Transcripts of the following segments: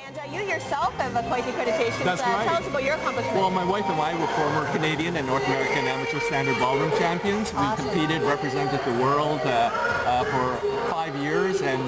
And you yourself have quite the accreditation. That's right. Tell us about your accomplishments. Well, my wife and I were former Canadian and North American amateur standard ballroom champions. Awesome. We competed, represented the world for 5 years, and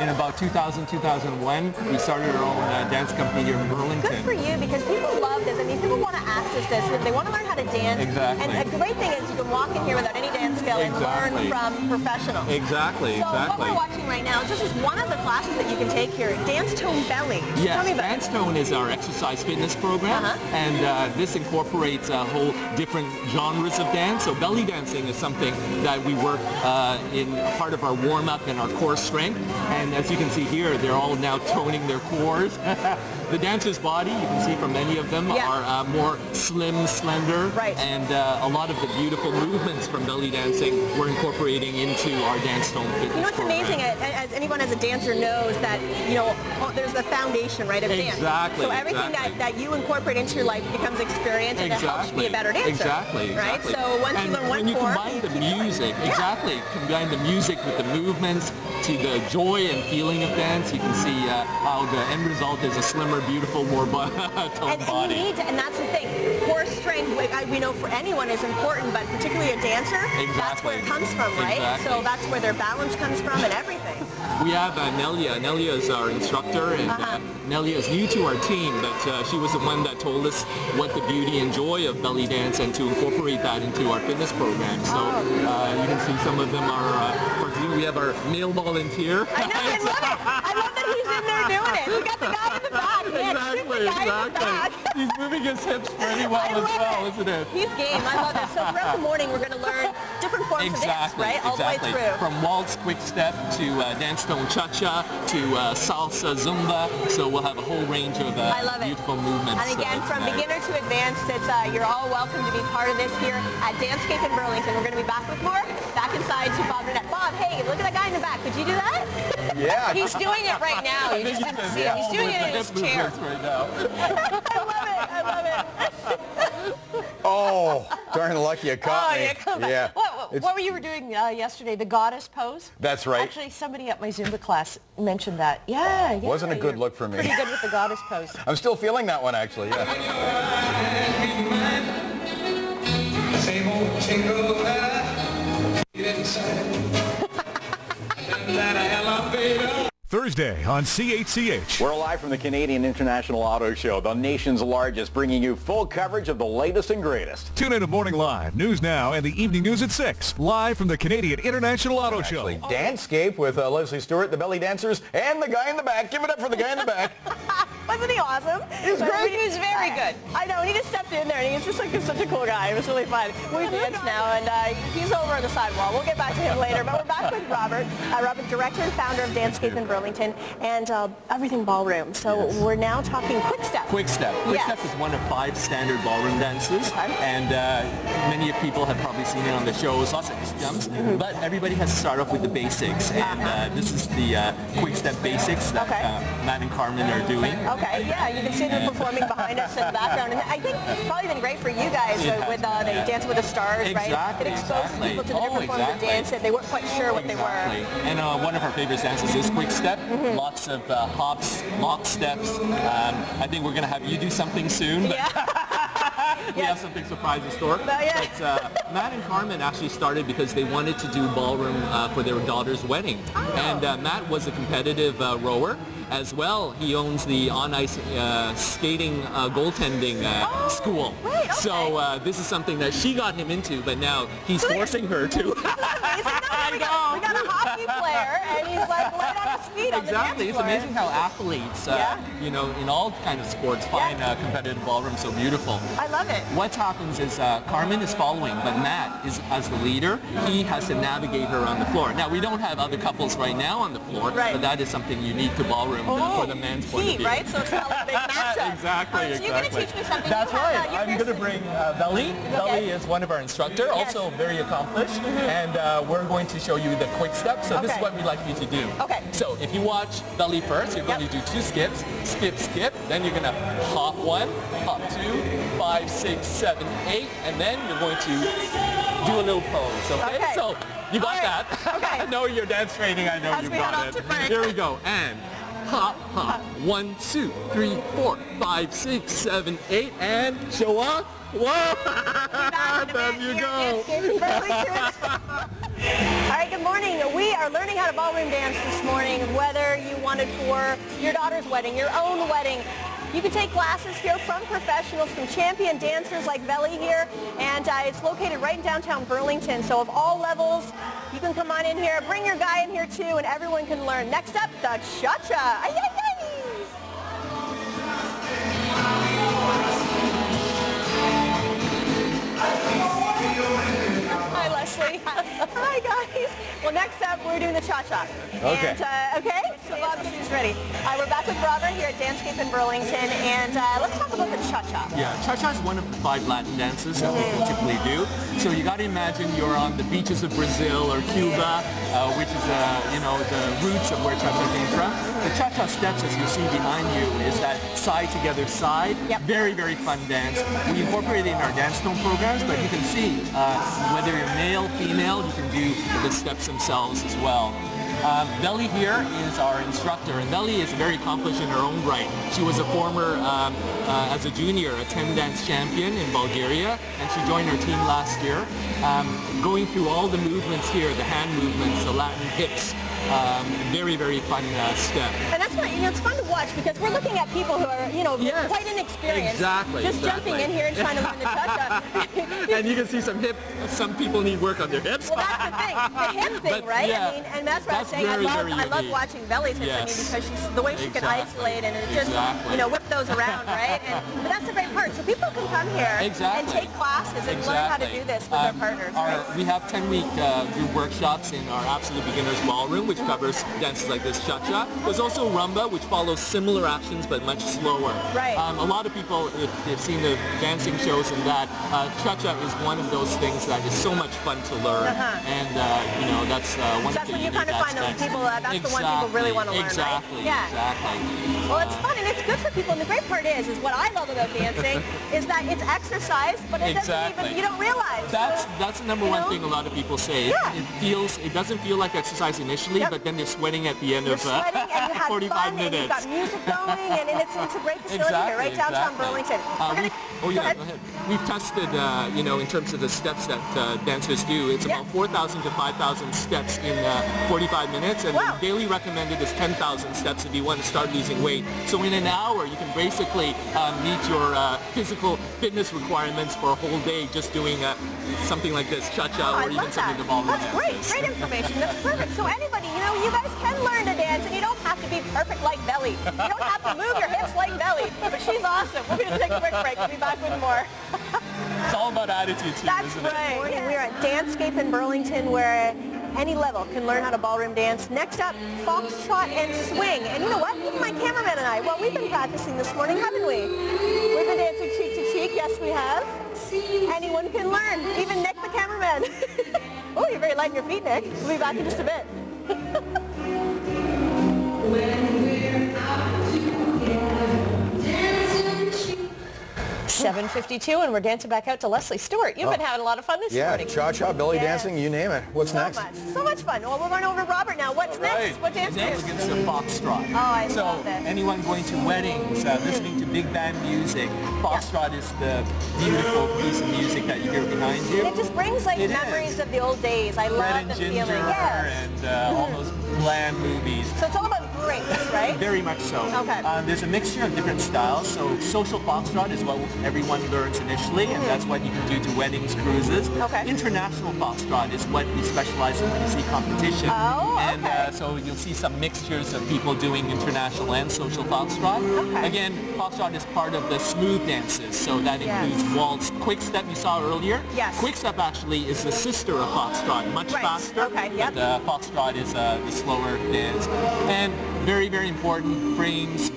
in about 2000, 2001, we started our own dance company here in Burlington. Good for you, because people love this. I mean, people want to access this. They want to learn how to dance. Exactly. And the great thing is you can walk in here without any dance skill and learn from professionals. Exactly, so exactly. what we're watching right now is this is one of the classes that you can take here, danceTONE Belly. Yes, Tell me about danceTONE is our exercise fitness program, and this incorporates a whole different genres of dance. So belly dancing is something that we work in part of our warm-up and our core strength. And as you can see here, they're all now toning their cores. The dancer's body, you can see from many of them, are more slim, slender, and a lot of the beautiful movements from belly dancing we're incorporating into our danceTONE fitness program. You know what's amazing, as anyone as a dancer knows, that, you know, there's the foundation, right, of dance. Exactly. So everything that you incorporate into your life becomes experience, and it helps you be a better dancer. Exactly. Right? So once you learn one when you form, combine the music, combine the music with the movements to the joy and feeling of dance, you can see how the end result is a slimmer, beautiful, more toned body. And that's the thing, core strength, we know for anyone is important, but particularly a dancer, that's where it comes from, right? Exactly. So that's where their balance comes from and everything. We have Nelia. Nelia is our instructor, and Nelia is new to our team, but she was the one that told us what the beauty and joy of belly dance and to incorporate that into our fitness program. So you can see some of them are, we have our male volunteer. I know, I love it. I love that he's in there doing it. We got the guy in the back. Exactly. He's moving his hips pretty well as well, isn't it? He's game. I love it. So throughout the morning, we're going to learn different forms of dance, right? All the way through. From Waltz, quick step, to danceTONE cha-cha, to Salsa, Zumba. So we'll have a whole range of beautiful movements. And again, from beginner to advanced, it's, you're all welcome to be part of this here at danceScape in Burlington. We're going to be back with more. Back inside to Bob and Annette. Bob, hey, look at that guy in the back. Could you do that? Yeah. He's doing it right now. You just didn't see him. He's doing it in his chair. Right now. I love it. I love it. Oh, darn lucky you caught me. Yeah. What were you doing yesterday? The goddess pose? That's right. Actually, somebody at my Zumba class mentioned that. Yeah. Wasn't a good look for me. Pretty good with the goddess pose. I'm still feeling that one, actually. Yeah. Same old jingle Thursday on CHCH. We're live from the Canadian International Auto Show, the nation's largest, bringing you full coverage of the latest and greatest. Tune in to Morning Live, News Now, and the Evening News at 6. Live from the Canadian International Auto Show. danceScape with Lesley Stewart, the belly dancers, and the guy in the back. Give it up for the guy in the back. Wasn't he awesome? He was great. He was very good. I know. He just stepped in there, and he's just like such a cool guy. It was really fun. We dance now, and he's over on the sidewall. We'll get back to him later, but we're back with Robert. Robert, director and founder of danceScape in Burlington, and everything ballroom. So we're now talking quick step. Quick step. Quick step is one of 5 standard ballroom dances, and many people have probably seen it on the shows, lots of jumps, but everybody has to start off with the basics, and this is the quick step basics that Matt and Carmen are doing. Okay, yeah, you can see them performing behind us in the background, and I think it's probably been great for you guys with the Dancing with the Stars, right? It exposes people to the different forms of dance that they weren't quite sure what they were. And one of our favorite dances is quick step. Lots of hops, lock steps. I think we're going to have you do something soon. But we have something surprise in store. But Matt and Carmen actually started because they wanted to do ballroom for their daughter's wedding. And Matt was a competitive rower. As well, he owns the on-ice skating goaltending school. Right, so this is something that she got him into, but now he's forcing her to. We got a hockey player, and he's like right on his feet on the dance floor. It's amazing how athletes, you know, in all kinds of sports, find competitive ballroom so beautiful. I love it. What happens is Carmen is following, but Matt is as the leader. He has to navigate her on the floor. Now, we don't have other couples right now on the floor, but that is something unique to ballroom for the men's point of view. Right? So it's not like a big matchup. Exactly. So you're going to teach me something. That's right. I'm going to bring Belly. Belly is one of our instructors, also very accomplished, and we're going to show you the quick steps. So this is what we'd like you to do. Okay. So if you watch Belly first, you're going to do 2 skips, skip, skip, then you're going to hop 1, hop 2, 5, 6, 7, 8, and then you're going to do a little pose. Okay? So you got that. Okay. I know your dance training. I know you got it. Here we go. And hop, hop. 1, 2, 3, 4, 5, 6, 7, 8, and show off. Whoa! There you go. All right, good morning. We are learning how to ballroom dance this morning, whether you wanted for your daughter's wedding, your own wedding. You can take classes here from professionals, from champion dancers like Velly here, and it's located right in downtown Burlington. So of all levels, you can come on in here, bring your guy in here too, and everyone can learn. Next up, the cha-cha. Ay, ay, ay. Hi, Lesley. Hi, guys. Well, next up, we're doing the cha-cha. Okay. And, okay, so Bob, she's ready. We're back with Robert here at danceScape in Burlington, and let's talk about the cha-cha. Yeah, cha-cha is one of the 5 Latin dances that people typically do. So you got to imagine you're on the beaches of Brazil or Cuba, which is, you know, the roots of where cha-cha came from. The cha-cha steps, as you see behind you, is that side together side. Yep. Very, very fun dance. We incorporate it in our danceTONE programs, but you can see whether you're male, female, you can do the steps themselves as well. Velly here is our instructor, and Velly is very accomplished in her own right. She was a former, as a junior, a 10 dance champion in Bulgaria, and she joined our team last year. Going through all the movements here, the hand movements, the Latin hips, very, very fun step. And that's why, you know, it's fun to watch because we're looking at people who are, you know, quite inexperienced. Exactly. Just jumping in here and trying to learn the cha-cha. And you can see some people need work on their hips. Well, that's the thing, the hip thing, But, right? yeah, I mean, and that's what I'm saying. I love watching Velly's hips. I mean, because she's the way she can isolate and just, you know, whip those around, right? But that's the great part. So people can come here and take classes and learn how to do this with their partners. Right? We have 10-week group workshops in our Absolute Beginners Ballroom, which covers dances like this cha-cha. There's also rumba, which follows similar actions but much slower. Right. A lot of people, if they've seen the dancing shows and that, cha-cha is one of those things that is so much fun to learn. And, you know, that's one that's of the when you kind of find those people, that's the one people really want to learn, right? Yeah. Exactly. Well, it's fun and it's good for people. And the great part is what I love about dancing is that it's exercise, but it doesn't even, you don't realize. That's the number one thing a lot of people say. Yeah. It doesn't feel like exercise initially, but then they're sweating at the end of 45 minutes. And you've got music going, and it's a great facility here, right downtown Burlington. Go ahead. We've tested, you know, in terms of the steps that dancers do. It's about 4,000 to 5,000 steps in 45 minutes, and the daily recommended is 10,000 steps if you want to start losing weight. So in an hour, you can basically meet your physical fitness requirements for a whole day just doing something like this, cha-cha, or even some of the ballroom dances. That's great information. That's perfect. So anybody, you know, you guys can learn to dance, and you don't have to be perfect like Velly. You don't have to move your hips like Velly, but she's awesome. We're going to take a quick break. We'll be back with more. It's all about attitude too, isn't it? That's right. We're at danceScape in Burlington, where any level can learn how to ballroom dance. Next up, foxtrot and swing. And you know what? Even my cameraman and I, well, we've been practicing this morning, haven't we? We've been dancing cheek to cheek. Yes, we have. Anyone can learn. Even Nick, the cameraman. Oh, you're very light in your feet, Nick. We'll be back in just a bit. When we're out together, dancing. 7:52, and we're dancing back out to Lesley Stewart. You've been having a lot of fun this morning. Yeah, cha-cha, belly dancing, you name it. What's next? So much fun. Well, we'll run over to Robert now. What's next? What dance Next is the foxtrot. Oh, I love this. So anyone going to weddings, listening to big band music, foxtrot is the beautiful piece of music that you hear behind you. It just brings like memories of the old days. I love the feeling. And all those bland movies. So it's all about grace, right? Very much so. Okay. There's a mixture of different styles. So social foxtrot is what everyone learns initially, and that's what you can do to weddings, cruises. Okay. International foxtrot is what we specialize in when you see competition. Oh, okay. And so you'll see some mixtures of people doing international and social foxtrot. Okay. Again, foxtrot is part of the smooth dances, so that includes waltz. Quick step you saw earlier. Yes. Quick step actually is the sister of foxtrot, much faster. Okay. Yep. But foxtrot is the slower dance. And very, very important, frames.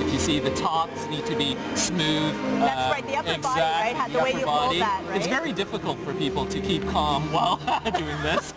If you see, the tops need to be smooth. That's right, the upper body, right? The way you hold that, right? It's very difficult for people to keep calm while doing this.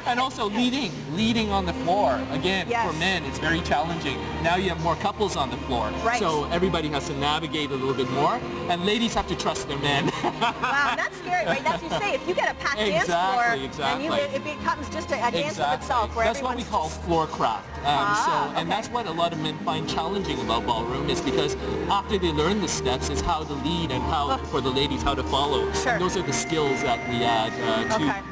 And also leading on the floor. Again, for men, it's very challenging. Now you have more couples on the floor. Right. So everybody has to navigate a little bit more. And ladies have to trust their men. Wow, that's scary, right? That's what you say. If you get a packed dance floor, and it becomes just a dance of itself. Where that's what we call floor craft. And that's what a lot of men find challenging about ballroom is because after they learn the steps, it's how to lead and how for the ladies how to follow. Sure. And those are the skills that we add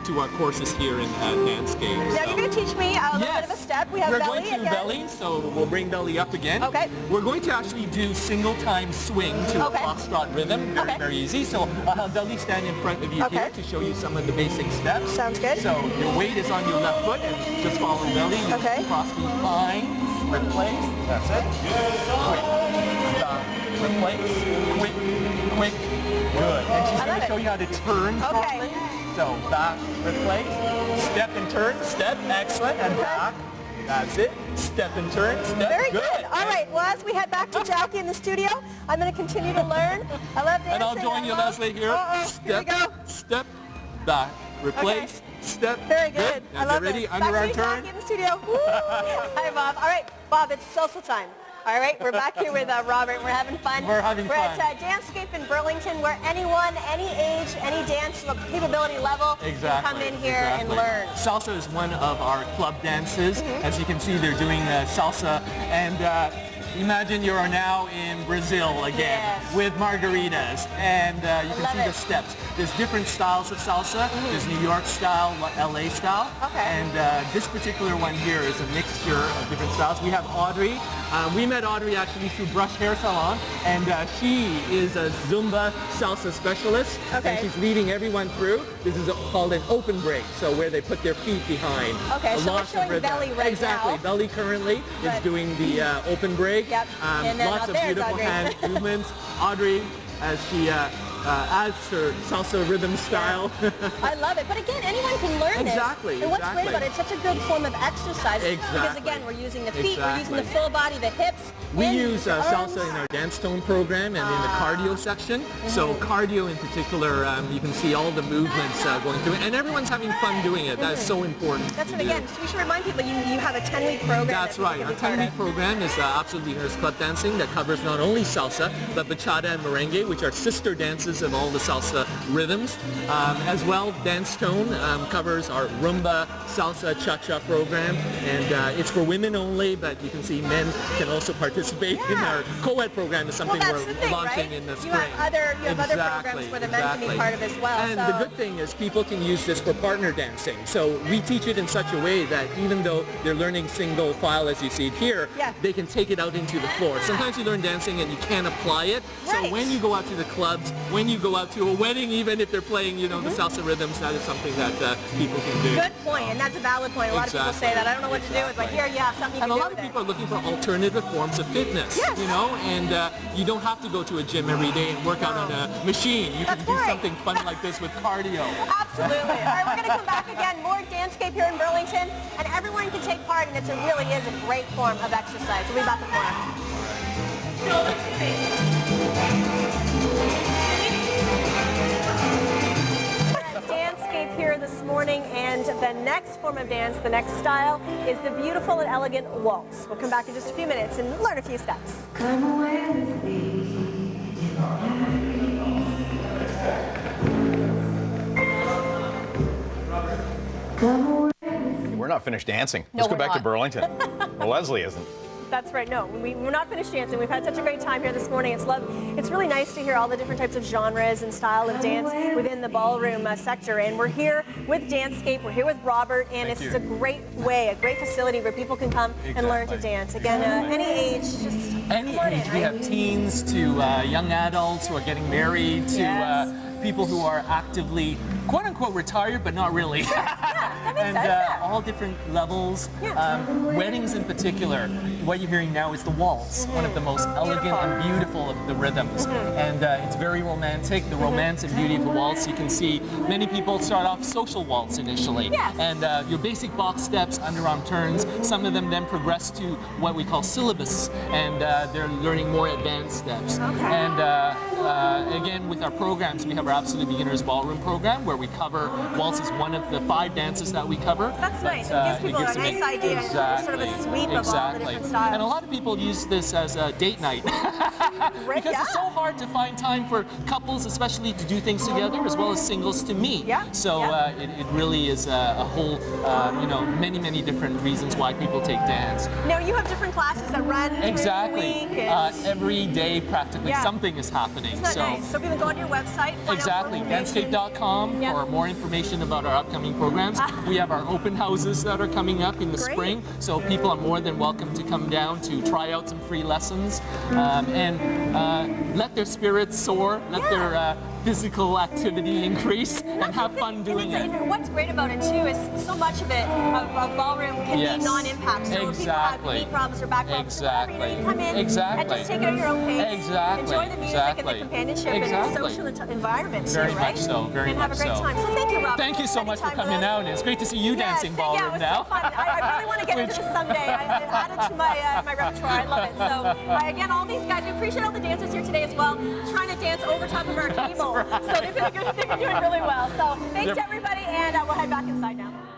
to our courses here in danceScape. Now you're going to teach me a little bit of a step. We have We're belly going to again. belly, so we'll bring belly up again. Okay. We're going to actually do single time swing to a foxtrot rhythm. Very easy. So I'll have belly stand in front of you here to show you some of the basic steps. Sounds good. So your weight is on your left foot and just follow belly. Okay. Cross behind. Replace. That's it. Quick. Stop. Replace. Quick. Good. And she's going to show you how to turn properly. So back, replace, step and turn, step, excellent, and back. That's it. Step and turn, step. Very good. All right. Well, as we head back to Jackie in the studio, I'm going to continue to learn. I love dancing. And I'll join you, Lesley, here. Step, here we go. Step, back, replace, step. Very good. Now I love get ready, this. under our Back to turn. Jackie in the studio. Woo. Hi, Bob. All right, Bob, it's salsa time. All right, we're back here with Robert. We're having fun. We're having fun. We're at danceScape in Burlington, where anyone, any age, any dance capability level can come in here and learn. Salsa is one of our club dances. As you can see, they're doing salsa. And imagine you are now in Brazil again with margaritas. And you can see the steps. There's different styles of salsa. There's New York style, LA style. And this particular one here is a mixture of different styles. We have Audrey. We met Audrey actually through Brush Hair Salon, and she is a Zumba salsa specialist, and she's leading everyone through. This is called an open break, so where they put their feet behind. Okay, so we're showing belly right now. Belly currently is doing the open break. And then lots of beautiful hand movements. Audrey, as she adds her salsa rhythm style. I love it. But again, anyone can learn this. And what's great about it, it's such a good form of exercise. Because again, we're using the feet, we're using the full body, the hips. We use salsa in our danceTONE program and in the cardio section. So cardio in particular, you can see all the movements going through it. And everyone's having fun doing it. That is so important. That's what, again, so we should remind people you have a 10-week program. That's right. Our 10-week program is Absolutely Nurse Club Dancing that covers not only salsa, but bachata and merengue, which are sister dances of all the salsa rhythms. As well, danceTONE covers our rumba, salsa, cha-cha program. And it's for women only, but you can see men can also participate in our co-ed program. Is something we're launching in the spring. You have other programs where the men can be part of as well. And the good thing is people can use this for partner dancing. So we teach it in such a way that even though they're learning single file as you see it here, they can take it out into the floor. Sometimes you learn dancing and you can't apply it. So when you go out to the clubs, when you go out to a wedding, even if they're playing, you know, the salsa rhythms, that is something that people can do. Good point, and that's a valid point. A lot of people say that. I don't know what to do with, but here you have something you can do with it. And a lot of people are looking for alternative forms of fitness, you know, and you don't have to go to a gym every day and work out on a machine. You can do something fun like this with cardio. Absolutely. All right, we're going to come back again. More danceScape here in Burlington, and everyone can take part, and it really is a great form of exercise. We'll be back with more. danceScape here this morning, and the next form of dance, the next style, is the beautiful and elegant waltz. We'll come back in just a few minutes and learn a few steps. Come away with me. Come away with me. We're not finished dancing. Let's go back to Burlington. Well, Lesley isn't. That's right. No, we're not finished dancing. We've had such a great time here this morning. It's really nice to hear all the different types of genres and style of dance within the ballroom sector. And we're here with danceScape. We're here with Robert, and it's a great way, a great facility where people can come and learn to dance. Again, any age, just any age. We have teens to young adults who are getting married to people who are actively, quote-unquote, retired, but not really. And all different levels. Weddings in particular. What you're hearing now is the waltz, one of the most elegant and beautiful of the rhythms. And it's very romantic. The romance and beauty of the waltz. You can see many people start off social waltz initially. And your basic box steps, underarm turns. Some of them then progress to what we call syllabus. And they're learning more advanced steps. And again, with our programs, we have our Absolute Beginners Ballroom program where we cover waltz is one of the 5 dances that we cover. That's nice. It gives people a nice idea, sort of a sweep of all the different styles. And a lot of people use this as a date night because it's so hard to find time for couples, especially to do things together, as well as singles to meet. So it really is a whole, you know, many different reasons why people take dance. Now you have different classes that run exactly through the week. Every day, practically something is happening. Isn't that nice? So people go onto your website. Exactly, danceScape.com for more information about our upcoming programs. We have our open houses that are coming up in the spring, so people are more than welcome to come down to try out some free lessons and let their spirits soar, let their physical activity increase, and have fun doing it. What's great about it too is so much of it, of ballroom, can be non-impact. So if people have knee problems or back problems, you can come in and just take it at your own pace, enjoy the music and the companionship and the social environment too, right? Very much so, very much so. And have a great time. So thank you, Robert. Thank you so much for coming out, and it's great to see you dancing ballroom now. So fun. I really want to get into this someday. I added to my repertoire. I love it. So again, all these guys, we appreciate all the dancers here today as well, trying to dance over top of our cable. So they've been doing really well. So thanks to everybody, and we'll head back inside now.